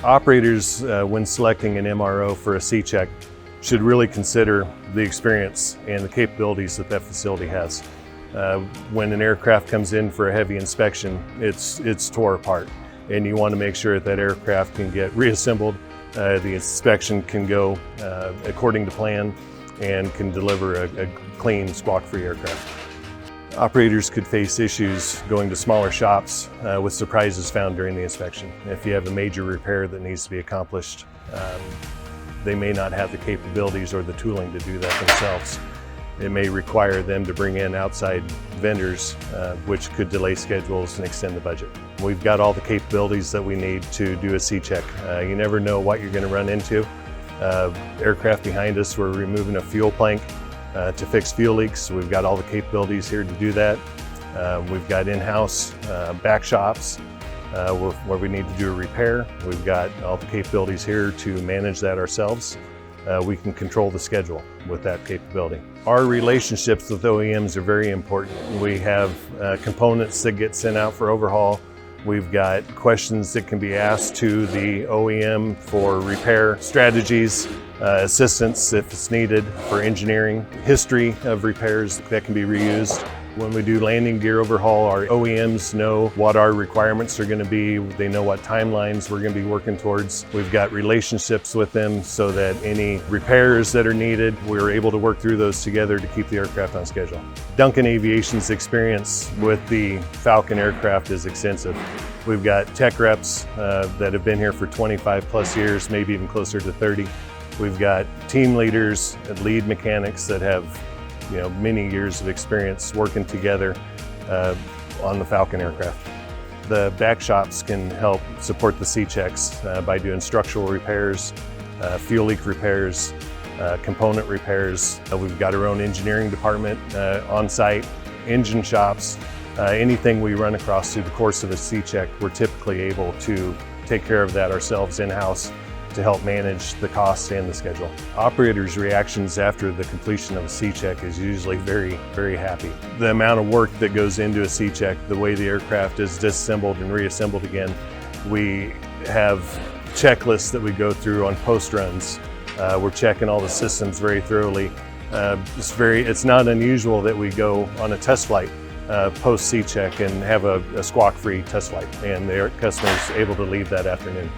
Operators, when selecting an MRO for a C-check, should really consider the experience and the capabilities that that facility has. When an aircraft comes in for a heavy inspection, it's tore apart, and you want to make sure that aircraft can get reassembled, the inspection can go according to plan, and can deliver a clean, squawk-free aircraft. Operators could face issues going to smaller shops with surprises found during the inspection. If you have a major repair that needs to be accomplished, they may not have the capabilities or the tooling to do that themselves. It may require them to bring in outside vendors, which could delay schedules and extend the budget. We've got all the capabilities that we need to do a C-check. You never know what you're going to run into. Aircraft behind us, we're removing a fuel plank to fix fuel leaks. We've got all the capabilities here to do that. We've got in-house back shops where we need to do a repair. We've got all the capabilities here to manage that ourselves. We can control the schedule with that capability. Our relationships with OEMs are very important. We have components that get sent out for overhaul. We've got questions that can be asked to the OEM for repair strategies, assistance if it's needed for engineering, history of repairs that can be reused. When we do landing gear overhaul, our OEMs know what our requirements are going to be. They know what timelines we're going to be working towards. We've got relationships with them so that any repairs that are needed, we're able to work through those together to keep the aircraft on schedule. Duncan Aviation's experience with the Falcon aircraft is extensive. We've got tech reps that have been here for 25 plus years, maybe even closer to 30. We've got team leaders and lead mechanics that have many years of experience working together on the Falcon aircraft. The back shops can help support the C-checks by doing structural repairs, fuel leak repairs, component repairs. We've got our own engineering department on site, engine shops. Anything we run across through the course of a C-check, we're typically able to take care of that ourselves in-house to help manage the costs and the schedule. Operators' reactions after the completion of a C-check is usually very, very happy. The amount of work that goes into a C-check, the way the aircraft is disassembled and reassembled again, we have checklists that we go through on post runs. We're checking all the systems very thoroughly. It's not unusual that we go on a test flight post C-check and have a squawk-free test flight, and the customer is able to leave that afternoon.